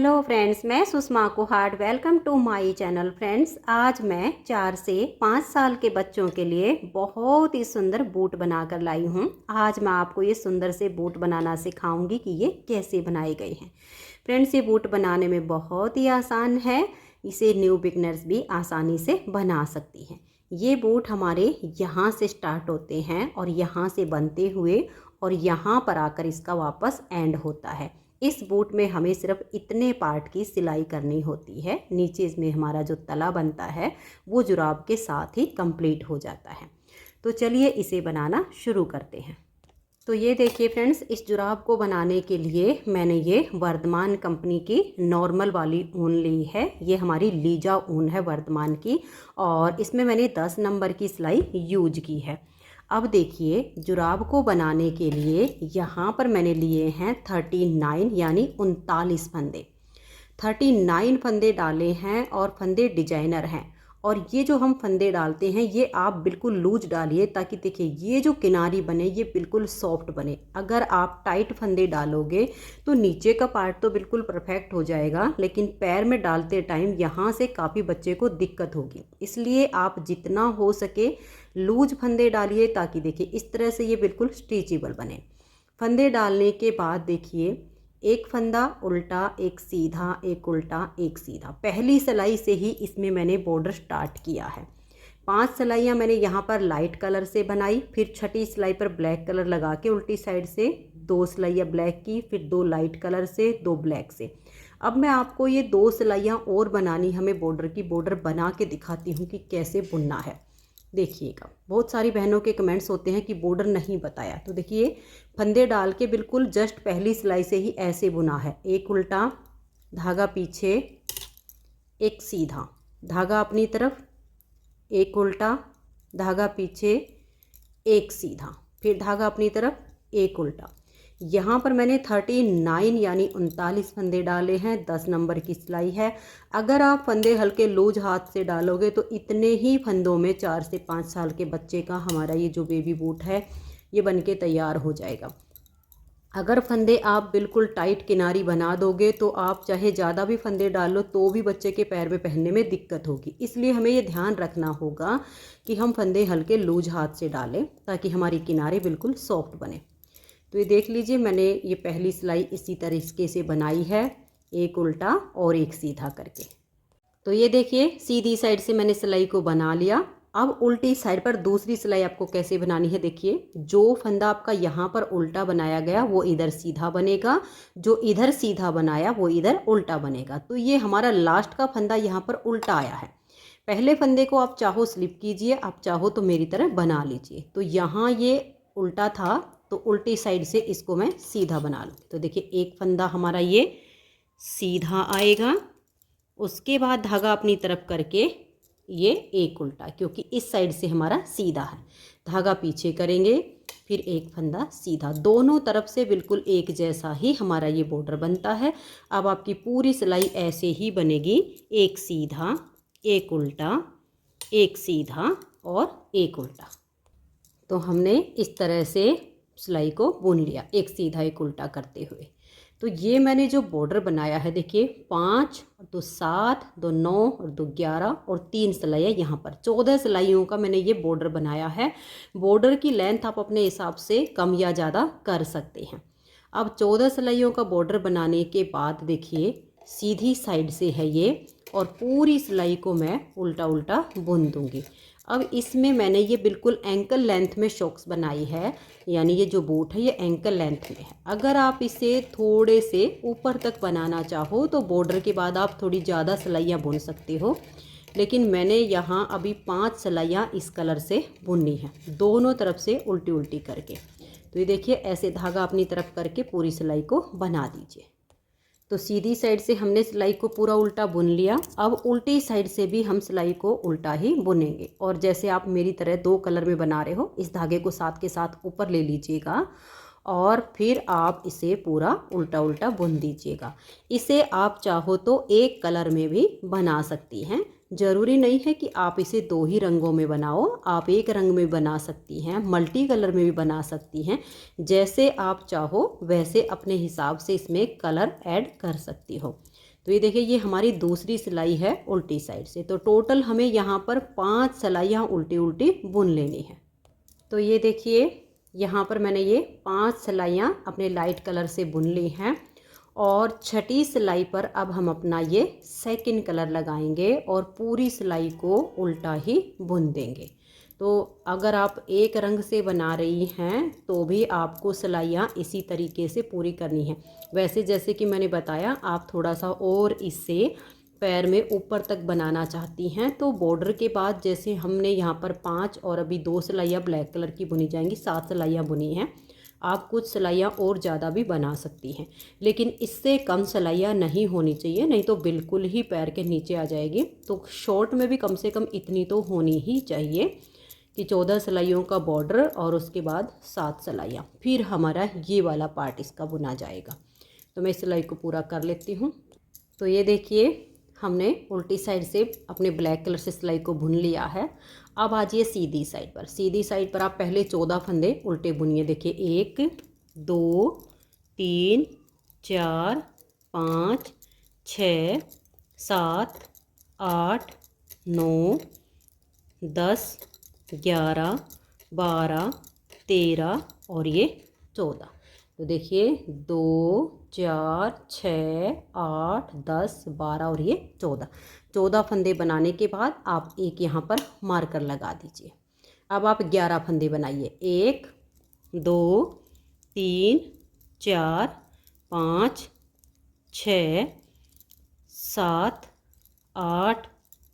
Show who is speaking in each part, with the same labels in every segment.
Speaker 1: Hello friends, मैं Sushma Kuhad. Welcome to my channel. Friends, आज मैं 4 से 5 साल के बच्चों के लिए बहुत ही सुंदर बूट बनाकर लाई हूँ। आज मैं आपको ये सुंदर से बूट बनाना सिखाऊंगी कि ये कैसे बनाए गए हैं। फ्रेंड्स, ये बूट बनाने में बहुत ही आसान है। इसे न्यू बिगनर्स भी आसानी से बना सकती हैं। ये बूट हमारे यहाँ से स्टार्ट होते हैं और यहाँ से बनते हुए और यहाँ पर आकर इसका वापस एंड होता है। इस बूट में हमें सिर्फ इतने पार्ट की सिलाई करनी होती है। नीचे इसमें हमारा जो तला बनता है वो जुराब के साथ ही कंप्लीट हो जाता है। तो चलिए इसे बनाना शुरू करते हैं। तो ये देखिए फ्रेंड्स, इस जुराब को बनाने के लिए मैंने ये वर्धमान कंपनी की नॉर्मल वाली ऊन ली है। ये हमारी लीजा ऊन है वर्धमान की, और इसमें मैंने 10 नंबर की सिलाई यूज की है। अब देखिए, जुराब को बनाने के लिए यहाँ पर मैंने लिए हैं 39 यानी 39 फंदे। 39 फंदे डाले हैं और फंदे डिजाइनर हैं। और ये जो हम फंदे डालते हैं ये आप बिल्कुल लूज डालिए, ताकि देखिए ये जो किनारी बने ये बिल्कुल सॉफ्ट बने। अगर आप टाइट फंदे डालोगे तो नीचे का पार्ट तो बिल्कुल परफेक्ट हो जाएगा, लेकिन पैर में डालते टाइम यहाँ से काफ़ी बच्चे को दिक्कत होगी। इसलिए आप जितना हो सके लूज फंदे डालिए, ताकि देखिए इस तरह से ये बिल्कुल स्ट्रेचेबल बने। फंदे डालने के बाद देखिए, एक फंदा उल्टा, एक सीधा, एक उल्टा, एक सीधा। पहली सिलाई से ही इसमें मैंने बॉर्डर स्टार्ट किया है। 5 सिलाइयाँ मैंने यहाँ पर लाइट कलर से बनाई, फिर छठी सिलाई पर ब्लैक कलर लगा के उल्टी साइड से 2 सिलाइयाँ ब्लैक की, फिर 2 लाइट कलर से, 2 ब्लैक से। अब मैं आपको ये 2 सिलाइयाँ और बनानी हमें बॉर्डर की, बॉर्डर बना के दिखाती हूँ कि कैसे बुनना है। देखिएगा, बहुत सारी बहनों के कमेंट्स होते हैं कि बॉर्डर नहीं बताया। तो देखिए, फंदे डाल के बिल्कुल जस्ट पहली सिलाई से ही ऐसे बुना है। एक उल्टा, धागा पीछे, एक सीधा, धागा अपनी तरफ, एक उल्टा, धागा पीछे, एक सीधा, फिर धागा अपनी तरफ, एक उल्टा। यहाँ पर मैंने 39 यानी 39 फंदे डाले हैं। 10 नंबर की सिलाई है। अगर आप फंदे हल्के लूज हाथ से डालोगे तो इतने ही फंदों में 4 से 5 साल के बच्चे का हमारा ये जो बेबी बूट है ये बनके तैयार हो जाएगा। अगर फंदे आप बिल्कुल टाइट किनारी बना दोगे तो आप चाहे ज़्यादा भी फंदे डालो तो भी बच्चे के पैर में पहनने में दिक्कत होगी। इसलिए हमें ये ध्यान रखना होगा कि हम फंदे हल्के लूज हाथ से डालें, ताकि हमारी किनारे बिल्कुल सॉफ्ट बने। तो ये देख लीजिए, मैंने ये पहली सिलाई इसी तरीके से बनाई है, एक उल्टा और एक सीधा करके। तो ये देखिए, सीधी साइड से मैंने सिलाई को बना लिया। अब उल्टी साइड पर दूसरी सिलाई आपको कैसे बनानी है। देखिए, जो फंदा आपका यहाँ पर उल्टा बनाया गया वो इधर सीधा बनेगा, जो इधर सीधा बनाया वो इधर उल्टा बनेगा। तो ये हमारा लास्ट का फंदा यहाँ पर उल्टा आया है। पहले फंदे को आप चाहो स्लिप कीजिए, आप चाहो तो मेरी तरह बना लीजिए। तो यहाँ ये उल्टा था तो उल्टी साइड से इसको मैं सीधा बना लूँ। तो देखिए, एक फंदा हमारा ये सीधा आएगा, उसके बाद धागा अपनी तरफ करके ये एक उल्टा, क्योंकि इस साइड से हमारा सीधा है। धागा पीछे करेंगे, फिर एक फंदा सीधा। दोनों तरफ से बिल्कुल एक जैसा ही हमारा ये बॉर्डर बनता है। अब आपकी पूरी सिलाई ऐसे ही बनेगी, एक सीधा, एक उल्टा, एक सीधा और एक उल्टा। तो हमने इस तरह से सिलाई को बुन लिया, एक सीधा एक उल्टा करते हुए। तो ये मैंने जो बॉर्डर बनाया है, देखिए 5 और 2 7, 2 9 और 2 11 और 3 सिलाइयाँ यहाँ पर 14 सिलाइयों का मैंने ये बॉर्डर बनाया है। बॉर्डर की लेंथ आप अपने हिसाब से कम या ज़्यादा कर सकते हैं। अब 14 सिलाइयों का बॉर्डर बनाने के बाद देखिए, सीधी साइड से है ये, और पूरी सिलाई को मैं उल्टा उल्टा बुन दूँगी। अब इसमें मैंने ये बिल्कुल एंकल लेंथ में शॉक्स बनाई है, यानी ये जो बूट है ये एंकल लेंथ में है। अगर आप इसे थोड़े से ऊपर तक बनाना चाहो तो बॉर्डर के बाद आप थोड़ी ज़्यादा सिलाइयाँ बुन सकते हो, लेकिन मैंने यहाँ अभी 5 सिलाइयाँ इस कलर से बुननी है, दोनों तरफ से उल्टी उल्टी करके। तो ये देखिए, ऐसे धागा अपनी तरफ करके पूरी सिलाई को बना दीजिए। तो सीधी साइड से हमने सिलाई को पूरा उल्टा बुन लिया। अब उल्टी साइड से भी हम सिलाई को उल्टा ही बुनेंगे। और जैसे आप मेरी तरह 2 कलर में बना रहे हो, इस धागे को साथ के साथ ऊपर ले लीजिएगा और फिर आप इसे पूरा उल्टा उल्टा बुन दीजिएगा। इसे आप चाहो तो एक कलर में भी बना सकती हैं। ज़रूरी नहीं है कि आप इसे 2 ही रंगों में बनाओ, आप एक रंग में बना सकती हैं, मल्टी कलर में भी बना सकती हैं। जैसे आप चाहो वैसे अपने हिसाब से इसमें कलर ऐड कर सकती हो। तो ये देखिए ये हमारी दूसरी सिलाई है उल्टी साइड से। तो टोटल हमें यहाँ पर 5 सिलाइयाँ उल्टी उल्टी बुन लेनी है। तो ये देखिए यहाँ पर मैंने ये 5 सिलाइयाँ अपने लाइट कलर से बुन ली हैं और छठी सिलाई पर अब हम अपना ये सेकंड कलर लगाएंगे और पूरी सिलाई को उल्टा ही बुन देंगे। तो अगर आप एक रंग से बना रही हैं तो भी आपको सिलाइयाँ इसी तरीके से पूरी करनी है। वैसे जैसे कि मैंने बताया आप थोड़ा सा और इससे पैर में ऊपर तक बनाना चाहती हैं तो बॉर्डर के बाद जैसे हमने यहाँ पर 5 और अभी 2 सिलाइयाँ ब्लैक कलर की बुनी जाएंगी, 7 सिलाइयाँ बुनी हैं। आप कुछ सिलाइयाँ और ज़्यादा भी बना सकती हैं, लेकिन इससे कम सिलाइयाँ नहीं होनी चाहिए, नहीं तो बिल्कुल ही पैर के नीचे आ जाएगी। तो शॉर्ट में भी कम से कम इतनी तो होनी ही चाहिए कि 14 सिलाइयों का बॉर्डर और उसके बाद 7 सिलाइयाँ, फिर हमारा ये वाला पार्ट इसका बुना जाएगा। तो मैं इस सिलाई को पूरा कर लेती हूँ। तो ये देखिए हमने उल्टी साइड से अपने ब्लैक कलर से सिलाई को बुन लिया है। अब आ जाइए सीधी साइड पर। सीधी साइड पर आप पहले 14 फंदे उल्टे बुनिए। देखिए 1 2 3 4 5 6 7 8 9 10 11 12 13 और ये 14। तो देखिए 2 4 6 8 10 12 और ये 14 फंदे बनाने के बाद आप एक यहाँ पर मार्कर लगा दीजिए। अब आप 11 फंदे बनाइए। 1 2 3 4 5 6 7 8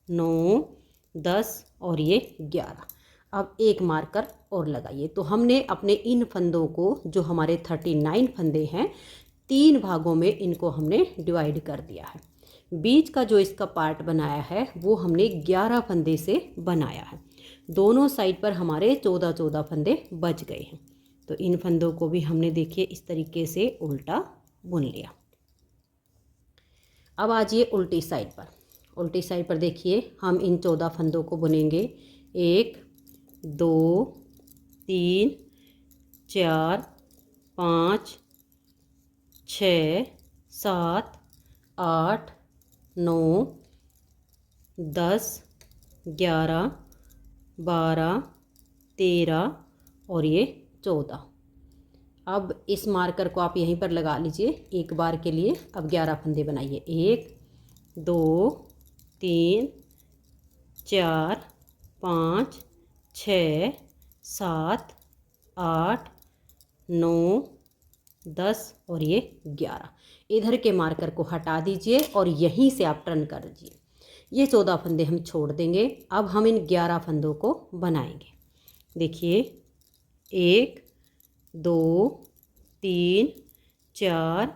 Speaker 1: 9 10 और ये 11। अब एक मार्कर और लगाइए। तो हमने अपने इन फंदों को जो हमारे 39 फंदे हैं 3 भागों में इनको हमने डिवाइड कर दिया है। बीच का जो इसका पार्ट बनाया है वो हमने 11 फंदे से बनाया है। दोनों साइड पर हमारे 14 फंदे बच गए हैं। तो इन फंदों को भी हमने देखिए इस तरीके से उल्टा बुन लिया। अब आ जाइए उल्टी साइड पर। उल्टी साइड पर देखिए हम इन 14 फंदों को बुनेंगे। 1 2 3 4 5 6 7 8 9 10 11 12 13 और ये 14। अब इस मार्कर को आप यहीं पर लगा लीजिए एक बार के लिए। अब 11 फंदे बनाइए। 1 2 3 4 5 6 7 8 9 10 और ये 11। इधर के मार्कर को हटा दीजिए और यहीं से आप टर्न कर दीजिए। ये 14 फंदे हम छोड़ देंगे। अब हम इन 11 फंदों को बनाएंगे। देखिए 1 2 3 4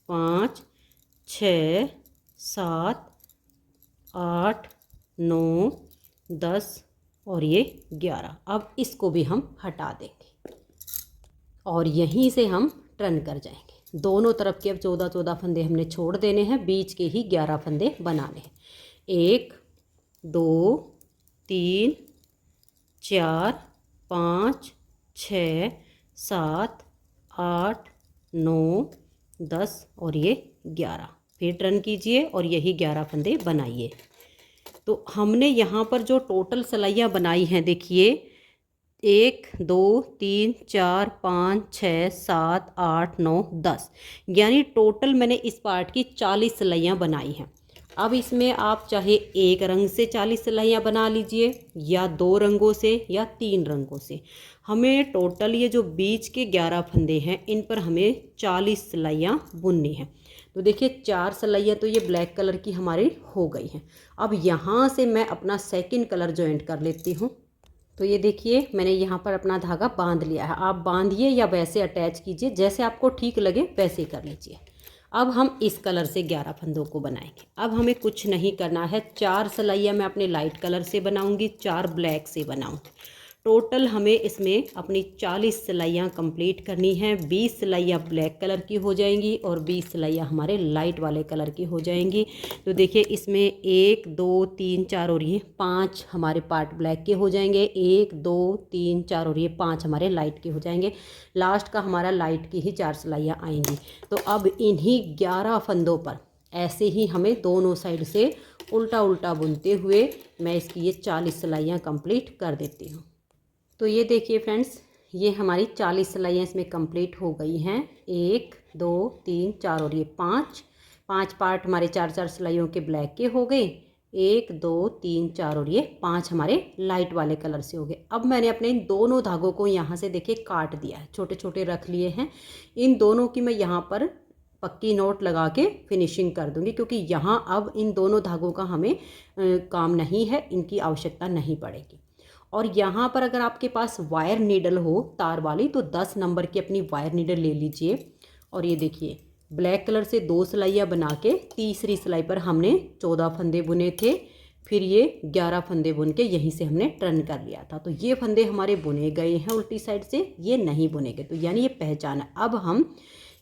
Speaker 1: 5 6 7 8 9 10 और ये 11। अब इसको भी हम हटा देंगे और यहीं से हम टर्न कर जाएंगे। दोनों तरफ के अब 14 फंदे हमने छोड़ देने हैं, बीच के ही 11 फंदे बनाने हैं। 1 2 3 4 5 6 7 8 9 10 और ये 11। फिर टर्न कीजिए और यही 11 फंदे बनाइए। तो हमने यहाँ पर जो टोटल सिलाइयाँ बनाई हैं देखिए 1 2 3 4 5 6 7 8 9 10, यानी टोटल मैंने इस पार्ट की 40 सिलाइयाँ बनाई हैं। अब इसमें आप चाहे एक रंग से 40 सिलाइयाँ बना लीजिए या 2 रंगों से या 3 रंगों से। हमें टोटल ये जो बीच के 11 फंदे हैं इन पर हमें 40 सिलाइयाँ बुननी हैं। तो देखिए 4 सिलाइयाँ तो ये ब्लैक कलर की हमारी हो गई हैं। अब यहाँ से मैं अपना सेकंड कलर जॉइंट कर लेती हूँ। तो ये देखिए मैंने यहाँ पर अपना धागा बांध लिया है। आप बांधिए या वैसे अटैच कीजिए, जैसे आपको ठीक लगे वैसे कर लीजिए। अब हम इस कलर से 11 फंदों को बनाएंगे। अब हमें कुछ नहीं करना है। 4 सिलाइयाँ मैं अपने लाइट कलर से बनाऊंगी, 4 ब्लैक से बनाऊंगी। टोटल हमें इसमें अपनी 40 सिलाइयाँ कंप्लीट करनी हैं। 20 सिलाइयाँ ब्लैक कलर की हो जाएंगी और 20 सिलाइयाँ हमारे लाइट वाले कलर की हो जाएंगी। तो देखिए इसमें 1 2 3 4 और ये 5 हमारे पार्ट ब्लैक के हो जाएंगे। 1 2 3 4 और ये 5 हमारे लाइट के हो जाएंगे। लास्ट का हमारा लाइट की ही 4 सिलाइयाँ आएंगी। तो अब इन्हीं 11 फंदों पर ऐसे ही हमें दोनों साइड से उल्टा उल्टा बुनते हुए मैं इसकी ये 40 सिलाइयाँ कंप्लीट कर देती हूँ। तो ये देखिए फ्रेंड्स, ये हमारी 40 सिलाइयाँ इसमें कंप्लीट हो गई हैं। 1 2 3 4 और ये 5 पार्ट हमारे 4 सिलाइयों के ब्लैक के हो गए। 1 2 3 4 और ये 5 हमारे लाइट वाले कलर से हो गए। अब मैंने अपने इन दोनों धागों को यहाँ से देखिए काट दिया है, छोटे छोटे रख लिए हैं। इन दोनों की मैं यहाँ पर पक्की नोट लगा के फिनिशिंग कर दूंगी, क्योंकि यहाँ अब इन दोनों धागों का हमें काम नहीं है, इनकी आवश्यकता नहीं पड़ेगी। और यहाँ पर अगर आपके पास वायर नीडल हो तार वाली तो 10 नंबर की अपनी वायर नीडल ले लीजिए। और ये देखिए ब्लैक कलर से 2 सिलाइयाँ बना के तीसरी सिलाई पर हमने 14 फंदे बुने थे, फिर ये 11 फंदे बुन के यहीं से हमने टर्न कर लिया था। तो ये फंदे हमारे बुने गए हैं उल्टी साइड से, ये नहीं बुने गए, तो यानी ये पहचान है। अब हम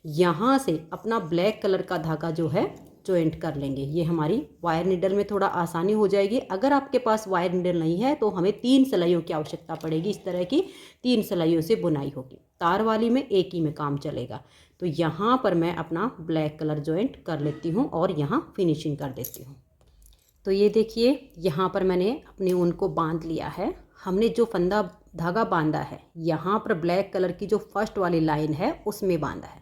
Speaker 1: यहाँ से अपना ब्लैक कलर का धागा जो है जॉइंट कर लेंगे। ये हमारी वायर नीडल में थोड़ा आसानी हो जाएगी। अगर आपके पास वायर नीडल नहीं है तो हमें 3 सिलाइयों की आवश्यकता पड़ेगी। इस तरह की 3 सिलाइयों से बुनाई होगी। तार वाली में एक ही में काम चलेगा। तो यहाँ पर मैं अपना ब्लैक कलर जॉइंट कर लेती हूँ और यहाँ फिनिशिंग कर देती हूँ। तो ये देखिए यहाँ पर मैंने अपने ऊन को बांध लिया है। हमने जो फंदा धागा बांधा है यहाँ पर ब्लैक कलर की जो फर्स्ट वाली लाइन है उसमें बांधा है।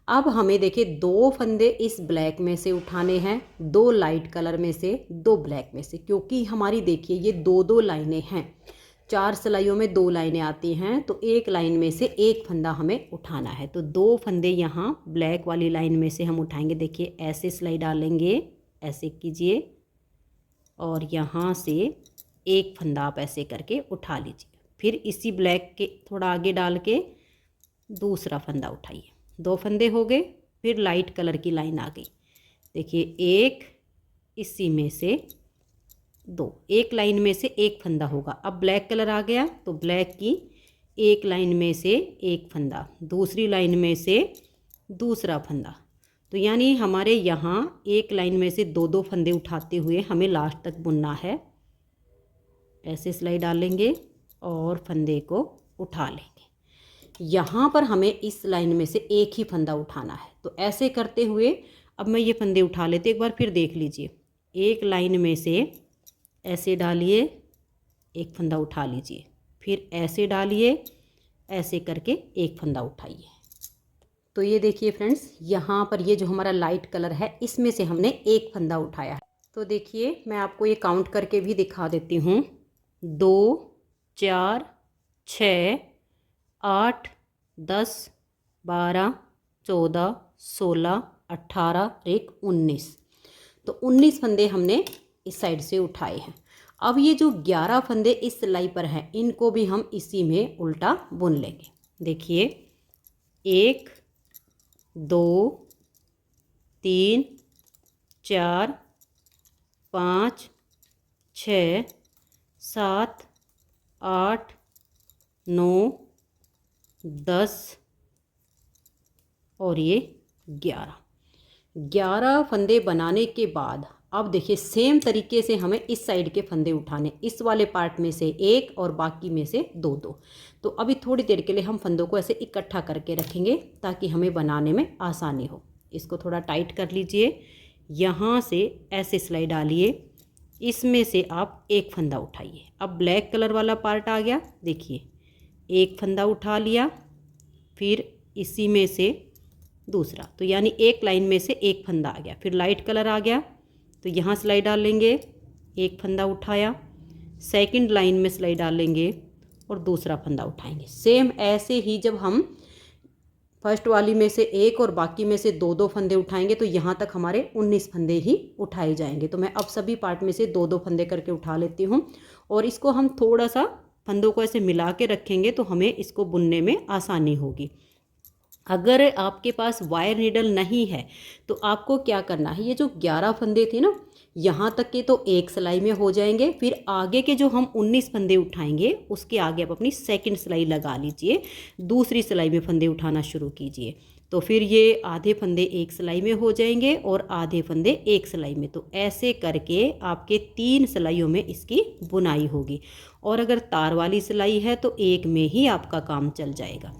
Speaker 1: अब हमें देखिए 2 फंदे इस ब्लैक में से उठाने हैं, 2 लाइट कलर में से, 2 ब्लैक में से, क्योंकि हमारी देखिए ये 2 लाइनें हैं। 4 सिलाइयों में 2 लाइनें आती हैं, तो एक लाइन में से एक फंदा हमें उठाना है। तो 2 फंदे यहाँ ब्लैक वाली लाइन में से हम उठाएंगे। देखिए ऐसे सिलाई डालेंगे, ऐसे कीजिए और यहाँ से एक फंदा आप ऐसे करके उठा लीजिए। फिर इसी ब्लैक के थोड़ा आगे डाल के दूसरा फंदा उठाइए। 2 फंदे हो गए। फिर लाइट कलर की लाइन आ गई। देखिए एक इसी में से 2, एक लाइन में से एक फंदा होगा। अब ब्लैक कलर आ गया तो ब्लैक की एक लाइन में से एक फंदा, दूसरी लाइन में से दूसरा फंदा। तो यानी हमारे यहाँ एक लाइन में से 2 फंदे उठाते हुए हमें लास्ट तक बुनना है। ऐसे सिलाई डालेंगे और फंदे को उठा लेंगे। यहाँ पर हमें इस लाइन में से एक ही फंदा उठाना है। तो ऐसे करते हुए अब मैं ये फंदे उठा लेते, एक बार फिर देख लीजिए। एक लाइन में से ऐसे डालिए, एक फंदा उठा लीजिए, फिर ऐसे डालिए, ऐसे करके एक फंदा उठाइए। तो ये देखिए फ्रेंड्स, यहाँ पर ये जो हमारा लाइट कलर है इसमें से हमने एक फंदा उठाया है। तो देखिए मैं आपको ये काउंट करके भी दिखा देती हूँ। 2 4 6 8 10 12 14 16 18 1 19। तो 19 फंदे हमने इस साइड से उठाए हैं। अब ये जो 11 फंदे इस सिलाई पर हैं इनको भी हम इसी में उल्टा बुन लेंगे। देखिए 1 2 3 4 5 6 7 8 9 10 और ये 11 फंदे बनाने के बाद अब देखिए सेम तरीके से हमें इस साइड के फंदे उठाने, इस वाले पार्ट में से एक और बाकी में से 2। तो अभी थोड़ी देर के लिए हम फंदों को ऐसे इकट्ठा करके रखेंगे ताकि हमें बनाने में आसानी हो। इसको थोड़ा टाइट कर लीजिए। यहाँ से ऐसे सिलाई डालिए, इसमें से आप एक फंदा उठाइए। अब ब्लैक कलर वाला पार्ट आ गया। देखिए एक फंदा उठा लिया, फिर इसी में से दूसरा, तो यानी एक लाइन में से एक फंदा आ गया। फिर लाइट कलर आ गया तो यहाँ सिलाई डाल लेंगे, एक फंदा उठाया, सेकंड लाइन में सिलाई डालेंगे और दूसरा फंदा उठाएंगे। सेम ऐसे ही जब हम फर्स्ट वाली में से एक और बाकी में से 2 फंदे उठाएंगे तो यहाँ तक हमारे 19 फंदे ही उठाए जाएंगे। तो मैं अब सभी पार्ट में से 2 फंदे करके उठा लेती हूँ और इसको हम थोड़ा सा फंदों को ऐसे मिला के रखेंगे तो हमें इसको बुनने में आसानी होगी। अगर आपके पास वायर नीडल नहीं है तो आपको क्या करना है, ये जो 11 फंदे थे ना यहाँ तक के तो एक सिलाई में हो जाएंगे। फिर आगे के जो हम 19 फंदे उठाएंगे उसके आगे आप अपनी सेकंड सिलाई लगा लीजिए, दूसरी सिलाई में फंदे उठाना शुरू कीजिए। तो फिर ये आधे फंदे एक सिलाई में हो जाएंगे और आधे फंदे एक सिलाई में। तो ऐसे करके आपके 3 सिलाइयों में इसकी बुनाई होगी। और अगर तार वाली सिलाई है तो एक में ही आपका काम चल जाएगा।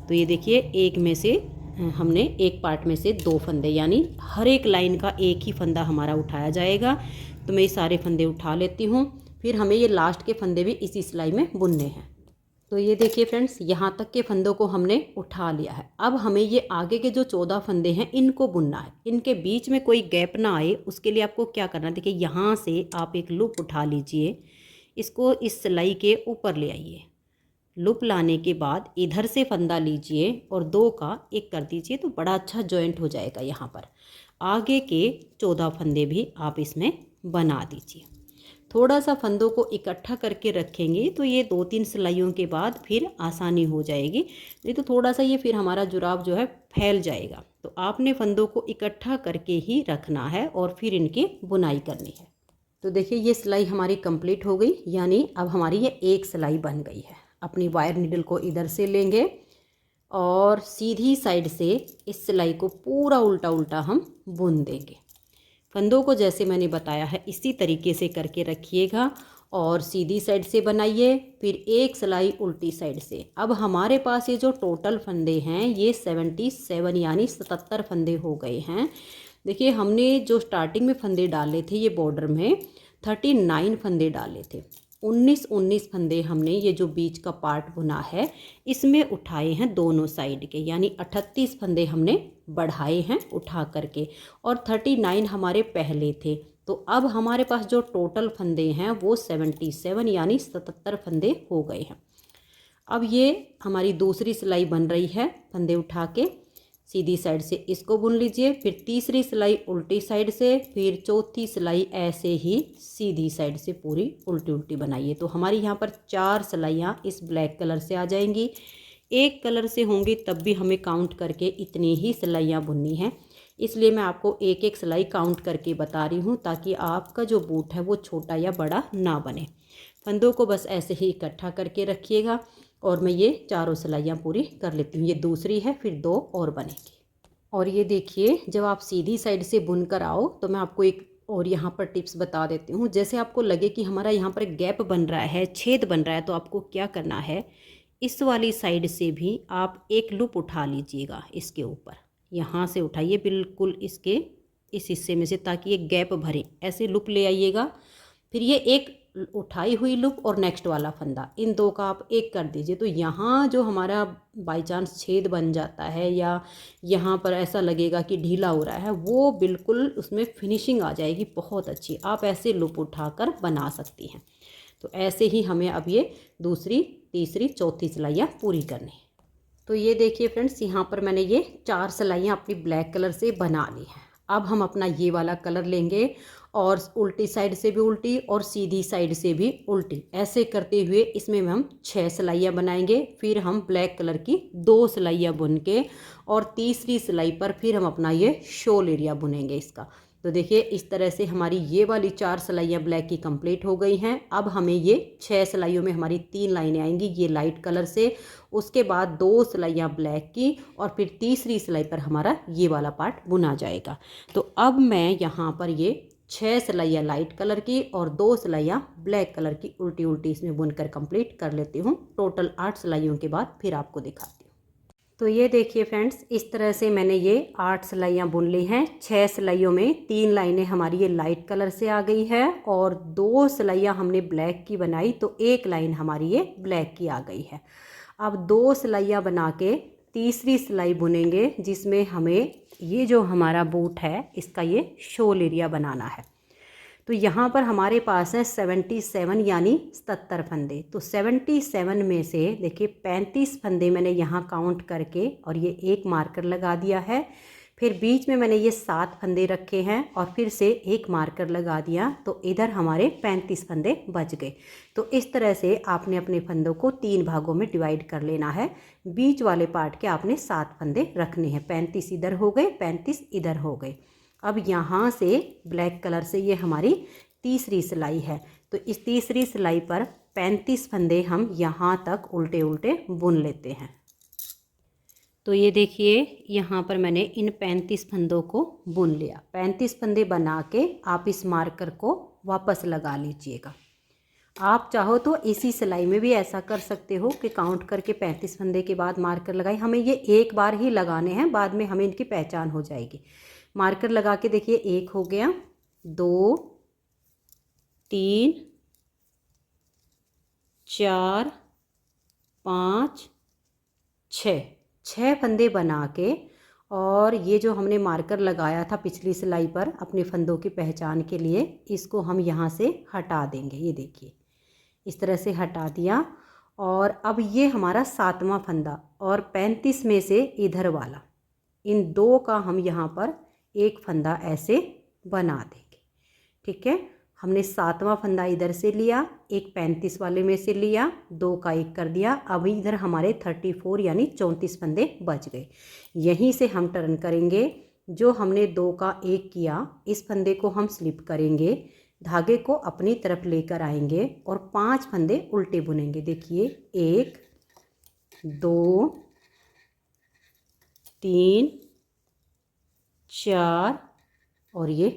Speaker 1: तो ये देखिए एक में से हमने एक पार्ट में से 2 फंदे, यानी हर एक लाइन का एक ही फंदा हमारा उठाया जाएगा। तो मैं ये सारे फंदे उठा लेती हूँ। फिर हमें ये लास्ट के फंदे भी इसी सिलाई में बुनने हैं। तो ये देखिए फ्रेंड्स, यहाँ तक के फंदों को हमने उठा लिया है। अब हमें ये आगे के जो 14 फंदे हैं इनको बुनना है। इनके बीच में कोई गैप ना आए, उसके लिए आपको क्या करना है, देखिए यहाँ से आप एक लूप उठा लीजिए, इसको इस सिलाई के ऊपर ले आइए। लूप लाने के बाद इधर से फंदा लीजिए और 2 का 1 कर दीजिए, तो बड़ा अच्छा जॉइंट हो जाएगा। यहाँ पर आगे के 14 फंदे भी आप इसमें बना दीजिए। थोड़ा सा फंदों को इकट्ठा करके रखेंगे तो ये 2-3 सिलाइयों के बाद फिर आसानी हो जाएगी, नहीं तो थोड़ा सा ये फिर हमारा जुराब जो है फैल जाएगा। तो आपने फंदों को इकट्ठा करके ही रखना है और फिर इनकी बुनाई करनी है। तो देखिए ये सिलाई हमारी कंप्लीट हो गई, यानी अब हमारी ये एक सिलाई बन गई है। अपनी वायर नीडल को इधर से लेंगे और सीधी साइड से इस सिलाई को पूरा उल्टा उल्टा हम बुन देंगे। फंदों को जैसे मैंने बताया है इसी तरीके से करके रखिएगा और सीधी साइड से बनाइए, फिर एक सिलाई उल्टी साइड से। अब हमारे पास ये जो टोटल फंदे हैं ये 77 यानी 77 फंदे हो गए हैं। देखिए हमने जो स्टार्टिंग में फंदे डाले थे ये बॉर्डर में 39 फंदे डाले थे। 19 फंदे हमने ये जो बीच का पार्ट बुना है इसमें उठाए हैं दोनों साइड के, यानी 38 फंदे हमने बढ़ाए हैं उठा करके, और 39 हमारे पहले थे। तो अब हमारे पास जो टोटल फंदे हैं वो 77 यानी 77 फंदे हो गए हैं। अब ये हमारी दूसरी सिलाई बन रही है। फंदे उठा के सीधी साइड से इसको बुन लीजिए, फिर तीसरी सिलाई उल्टी साइड से, फिर चौथी सिलाई ऐसे ही सीधी साइड से पूरी उल्टी उल्टी बनाइए। तो हमारी यहाँ पर 4 सिलाइयाँ इस ब्लैक कलर से आ जाएंगी। एक कलर से होंगी तब भी हमें काउंट करके इतनी ही सिलाइयाँ बुननी हैं, इसलिए मैं आपको एक एक सिलाई काउंट करके बता रही हूँ ताकि आपका जो बूट है वो छोटा या बड़ा ना बने। फंदों को बस ऐसे ही इकट्ठा करके रखिएगा और मैं ये चारों सिलाइयाँ पूरी कर लेती हूँ। ये दूसरी है, फिर 2 और बनेगी। और ये देखिए जब आप सीधी साइड से बुन कर आओ तो मैं आपको एक और यहाँ पर टिप्स बता देती हूँ। जैसे आपको लगे कि हमारा यहाँ पर गैप बन रहा है, छेद बन रहा है, तो आपको क्या करना है, इस वाली साइड से भी आप एक लूप उठा लीजिएगा। इसके ऊपर यहाँ से उठाइए बिल्कुल इसके इस हिस्से में से, ताकि ये गैप भरे। ऐसे लूप ले आइएगा, फिर ये एक उठाई हुई लूप और नेक्स्ट वाला फंदा, इन 2 का आप एक कर दीजिए। तो यहाँ जो हमारा बाई चांस छेद बन जाता है या यहाँ पर ऐसा लगेगा कि ढीला हो रहा है, वो बिल्कुल उसमें फिनिशिंग आ जाएगी बहुत अच्छी। आप ऐसे लूप उठाकर बना सकती हैं। तो ऐसे ही हमें अब ये दूसरी, तीसरी, चौथी सिलाइयाँ पूरी करनी है। तो ये देखिए फ्रेंड्स, यहाँ पर मैंने ये 4 सिलाइयाँ अपनी ब्लैक कलर से बना ली हैं। अब हम अपना ये वाला कलर लेंगे और उल्टी साइड से भी उल्टी और सीधी साइड से भी उल्टी, ऐसे करते हुए इसमें हम 6 सिलाइयाँ बनाएंगे। फिर हम ब्लैक कलर की 2 सिलाइयाँ बुन के और तीसरी सिलाई पर फिर हम अपना ये शोल एरिया बुनेंगे इसका। तो देखिए इस तरह से हमारी ये वाली 4 सिलाइयाँ ब्लैक की कंप्लीट हो गई हैं। अब हमें ये 6 सिलाइयों में हमारी 3 लाइनें आएंगी ये लाइट कलर से, उसके बाद 2 सिलाइयाँ ब्लैक की और फिर तीसरी सिलाई पर हमारा ये वाला पार्ट बुना जाएगा। तो अब मैं यहाँ पर ये 6 सिलाइयाँ लाइट कलर की और 2 सिलाइयाँ ब्लैक कलर की उल्टी उल्टी इसमें बुनकर कंप्लीट कर लेती हूँ। टोटल 8 सिलाइयों के बाद फिर आपको दिखाती हूँ। तो ये देखिए फ्रेंड्स, इस तरह से मैंने ये 8 सिलाइयाँ बुन ली हैं। 6 सिलाइयों में 3 लाइनें हमारी ये लाइट कलर से आ गई है और 2 सिलाइयाँ हमने ब्लैक की बनाई, तो 1 लाइन हमारी ये ब्लैक की आ गई है। अब 2 सिलाइयाँ बना के तीसरी सिलाई बुनेंगे, जिसमें हमें ये जो हमारा बूट है इसका ये शोल एरिया बनाना है। तो यहाँ पर हमारे पास है 77 यानी 77 फंदे। तो 77 में से देखिए 35 फंदे मैंने यहाँ काउंट करके और ये एक मार्कर लगा दिया है। फिर बीच में मैंने ये 7 फंदे रखे हैं और फिर से एक मार्कर लगा दिया, तो इधर हमारे 35 फंदे बच गए। तो इस तरह से आपने अपने फंदों को 3 भागों में डिवाइड कर लेना है। बीच वाले पार्ट के आपने 7 फंदे रखने हैं। 35 इधर हो गए, 35 इधर हो गए। अब यहाँ से ब्लैक कलर से ये हमारी तीसरी सिलाई है, तो इस तीसरी सिलाई पर 35 फंदे हम यहाँ तक उल्टे उल्टे बुन लेते हैं। तो ये देखिए यहाँ पर मैंने इन 35 फंदों को बुन लिया। 35 फंदे बना के आप इस मार्कर को वापस लगा लीजिएगा। आप चाहो तो इसी सिलाई में भी ऐसा कर सकते हो कि काउंट करके 35 फंदे के बाद मार्कर लगाई। हमें ये एक बार ही लगाने हैं, बाद में हमें इनकी पहचान हो जाएगी। मार्कर लगा के देखिए, 1 हो गया, 2, 3, 4, 5, 6 फंदे बना के, और ये जो हमने मार्कर लगाया था पिछली सिलाई पर अपने फंदों की पहचान के लिए, इसको हम यहाँ से हटा देंगे। ये देखिए, इस तरह से हटा दिया। और अब ये हमारा 7वां फंदा, और 35 में से इधर वाला, इन 2 का हम यहाँ पर एक फंदा ऐसे बना देंगे। ठीक है, हमने 7वां फंदा इधर से लिया, एक 35 वाले में से लिया, 2 का 1 कर दिया। अब इधर हमारे 34 यानी 34 फंदे बच गए। यहीं से हम टर्न करेंगे। जो हमने 2 का 1 किया, इस फंदे को हम स्लिप करेंगे, धागे को अपनी तरफ लेकर आएंगे और 5 फंदे उल्टे बुनेंगे। देखिए, 1, 2, 3, 4 और ये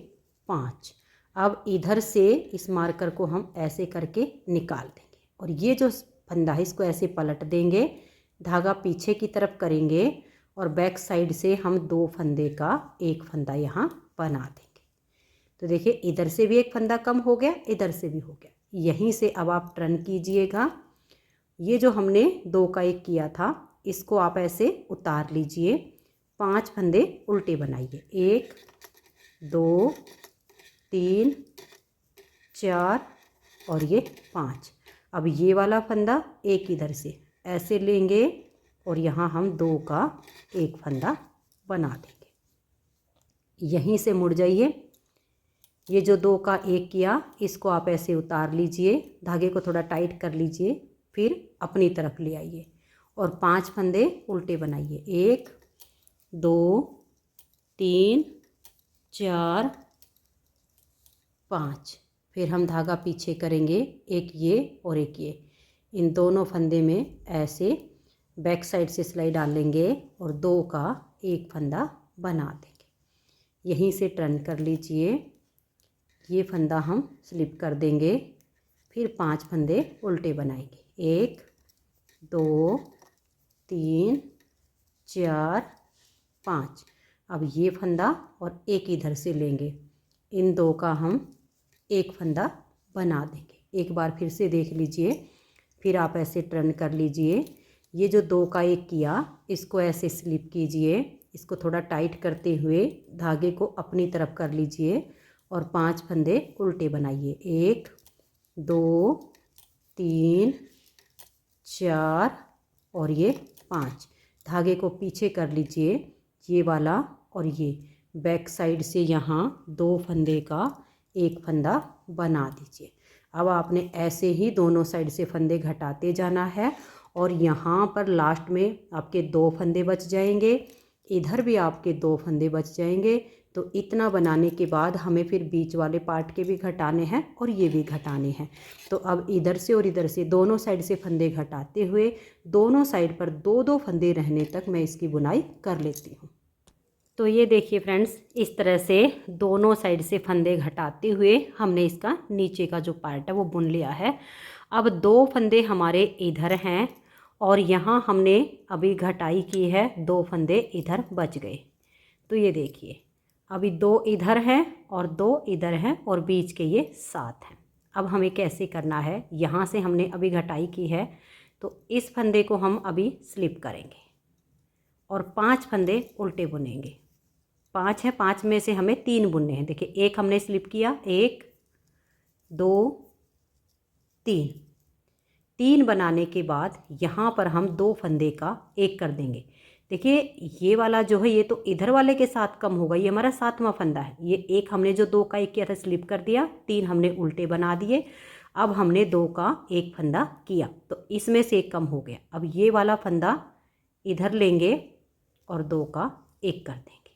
Speaker 1: 5। अब इधर से इस मार्कर को हम ऐसे करके निकाल देंगे, और ये जो फंदा है इसको ऐसे पलट देंगे, धागा पीछे की तरफ करेंगे, और बैक साइड से हम 2 फंदे का एक फंदा यहाँ बना देंगे। तो देखिए, इधर से भी एक फंदा कम हो गया, इधर से भी हो गया। यहीं से अब आप टर्न कीजिएगा। ये जो हमने 2 का 1 किया था, इसको आप ऐसे उतार लीजिए, 5 फंदे उल्टे बनाइए, 1, 2, 3, 4 और ये 5। अब ये वाला फंदा एक इधर से ऐसे लेंगे, और यहाँ हम 2 का 1 फंदा बना देंगे। यहीं से मुड़ जाइए। ये जो 2 का 1 किया, इसको आप ऐसे उतार लीजिए, धागे को थोड़ा टाइट कर लीजिए, फिर अपनी तरफ ले आइए और 5 फंदे उल्टे बनाइए, 1, 2, 3, 4, 5। फिर हम धागा पीछे करेंगे, एक ये और एक ये, इन दोनों फंदे में ऐसे बैक साइड से सिलाई डालेंगे और 2 का 1 फंदा बना देंगे। यहीं से टर्न कर लीजिए, ये फंदा हम स्लिप कर देंगे, फिर 5 फंदे उल्टे बनाएंगे, 1, 2, 3, 4, 5। अब ये फंदा और एक इधर से लेंगे, इन 2 का हम 1 फंदा बना देंगे। एक बार फिर से देख लीजिए, फिर आप ऐसे टर्न कर लीजिए। ये जो 2 का 1 किया, इसको ऐसे स्लिप कीजिए, इसको थोड़ा टाइट करते हुए धागे को अपनी तरफ कर लीजिए और 5 फंदे उल्टे बनाइए, 1, 2, 3, 4 और ये 5। धागे को पीछे कर लीजिए, ये वाला और ये बैक साइड से यहाँ 2 फंदे का 1 फंदा बना दीजिए। अब आपने ऐसे ही दोनों साइड से फंदे घटाते जाना है, और यहाँ पर लास्ट में आपके 2 फंदे बच जाएंगे, इधर भी आपके 2 फंदे बच जाएंगे। तो इतना बनाने के बाद हमें फिर बीच वाले पार्ट के भी घटाने हैं और ये भी घटाने हैं। तो अब इधर से और इधर से दोनों साइड से फंदे घटाते हुए दोनों साइड पर 2-2 फंदे रहने तक मैं इसकी बुनाई कर लेती हूँ। तो ये देखिए फ्रेंड्स, इस तरह से दोनों साइड से फंदे घटाते हुए हमने इसका नीचे का जो पार्ट है वो बुन लिया है। अब 2 फंदे हमारे इधर हैं और यहाँ हमने अभी घटाई की है, 2 फंदे इधर बच गए। तो ये देखिए, अभी 2 इधर हैं और 2 इधर हैं और बीच के ये 7 हैं। अब हमें कैसे करना है, यहाँ से हमने अभी घटाई की है, तो इस फंदे को हम अभी स्लिप करेंगे और 5 फंदे उल्टे बुनेंगे। 5 है, 5 में से हमें 3 बुनने हैं। देखिए, एक हमने स्लिप किया, 1, 2, 3 बनाने के बाद यहाँ पर हम 2 फंदे का 1 कर देंगे। देखिए, ये वाला जो है ये तो इधर वाले के साथ कम होगा, ये हमारा 7वां फंदा है। ये एक हमने जो 2 का 1 किया था स्लिप कर दिया, 3 हमने उल्टे बना दिए। अब हमने 2 का 1 फंदा किया तो इसमें से 1 कम हो गया। अब ये वाला फंदा इधर लेंगे और 2 का 1 कर देंगे।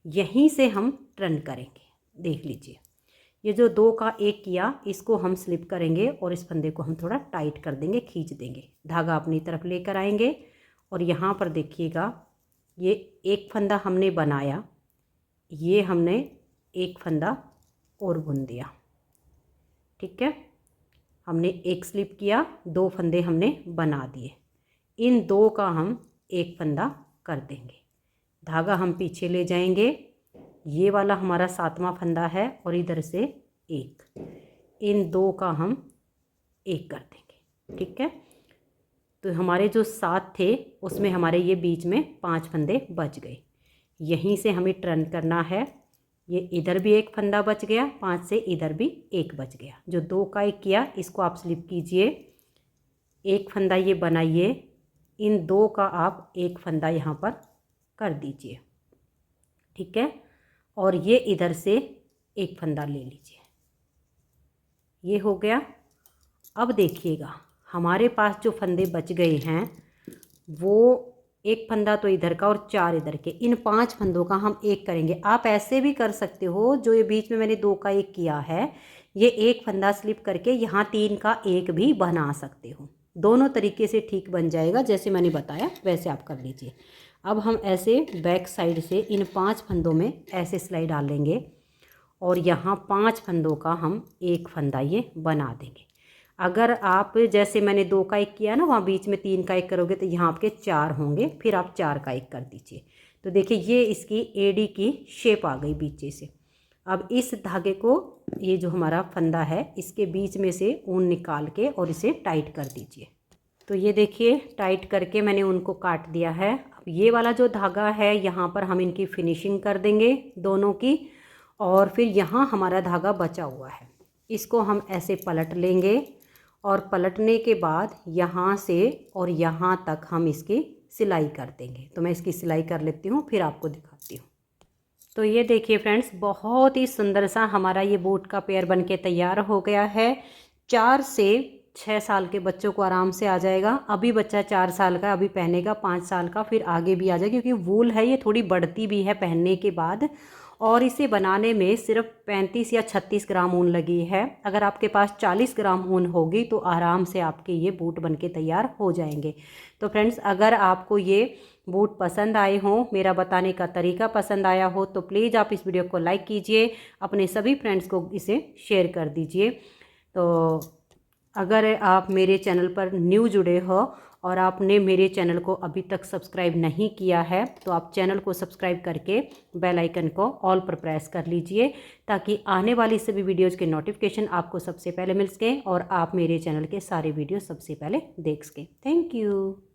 Speaker 1: यहीं से हम टर्न करेंगे। देख लीजिए, ये जो 2 का 1 किया, इसको हम स्लिप करेंगे और इस फंदे को हम थोड़ा टाइट कर देंगे, खींच देंगे, धागा अपनी तरफ लेकर आएंगे और यहाँ पर देखिएगा, ये 1 फंदा हमने बनाया, ये हमने 1 फंदा और बुन दिया। ठीक है, हमने एक स्लिप किया, 2 फंदे हमने बना दिए। इन 2 का हम एक फंदा कर देंगे। धागा हम पीछे ले जाएंगे, ये वाला हमारा 7वां फंदा है और इधर से एक, इन 2 का हम एक कर देंगे। ठीक है, तो हमारे जो 7 थे उसमें हमारे ये बीच में 5 फंदे बच गए। यहीं से हमें टर्न करना है, ये इधर भी एक फंदा बच गया, 5 से इधर भी एक बच गया। जो 2 का एक किया इसको आप स्लिप कीजिए, एक फंदा ये बनाइए, इन 2 का आप एक फंदा यहाँ पर कर दीजिए। ठीक है, और ये इधर से एक फंदा ले लीजिए, ये हो गया। अब देखिएगा हमारे पास जो फंदे बच गए हैं वो एक फंदा तो इधर का और 4 इधर के, इन 5 फंदों का हम एक करेंगे। आप ऐसे भी कर सकते हो, जो ये बीच में मैंने 2 का एक किया है ये एक फंदा स्लिप करके यहाँ 3 का एक भी बना सकते हो। दोनों तरीके से ठीक बन जाएगा, जैसे मैंने बताया वैसे आप कर लीजिए। अब हम ऐसे बैक साइड से इन 5 फंदों में ऐसे सिलाई डालेंगे और यहाँ 5 फंदों का हम एक फंदा ये बना देंगे। अगर आप जैसे मैंने 2 का एक किया ना, वहाँ बीच में 3 का एक करोगे तो यहाँ आपके 4 होंगे, फिर आप 4 का एक कर दीजिए। तो देखिए ये इसकी एडी की शेप आ गई बीचे से। अब इस धागे को, ये जो हमारा फंदा है इसके बीच में से ऊन निकाल के और इसे टाइट कर दीजिए। तो ये देखिए टाइट करके मैंने ऊन को काट दिया है। अब ये वाला जो धागा है यहाँ पर हम इनकी फिनिशिंग कर देंगे दोनों की, और फिर यहाँ हमारा धागा बचा हुआ है, इसको हम ऐसे पलट लेंगे और पलटने के बाद यहाँ से और यहाँ तक हम इसकी सिलाई कर देंगे। तो मैं इसकी सिलाई कर लेती हूँ फिर आपको दिखाती हूँ। तो ये देखिए फ्रेंड्स, बहुत ही सुंदर सा हमारा ये बूट का पेयर बनके तैयार हो गया है। 4 से 6 साल के बच्चों को आराम से आ जाएगा। अभी बच्चा 4 साल का अभी पहनेगा, 5 साल का फिर आगे भी आ जाएगा, क्योंकि वूल है ये थोड़ी बढ़ती भी है पहनने के बाद। और इसे बनाने में सिर्फ 35 या 36 ग्राम ऊन लगी है। अगर आपके पास 40 ग्राम ऊन होगी तो आराम से आपके ये बूट बनके तैयार हो जाएंगे। तो फ्रेंड्स, अगर आपको ये बूट पसंद आए हों, मेरा बताने का तरीका पसंद आया हो, तो प्लीज़ आप इस वीडियो को लाइक कीजिए, अपने सभी फ्रेंड्स को इसे शेयर कर दीजिए। तो अगर आप मेरे चैनल पर न्यू जुड़े हो और आपने मेरे चैनल को अभी तक सब्सक्राइब नहीं किया है तो आप चैनल को सब्सक्राइब करके बेल आइकन को ऑल पर प्रेस कर लीजिए, ताकि आने वाली सभी वीडियोज़ के नोटिफिकेशन आपको सबसे पहले मिल सकें और आप मेरे चैनल के सारे वीडियो सबसे पहले देख सकें। Thank you.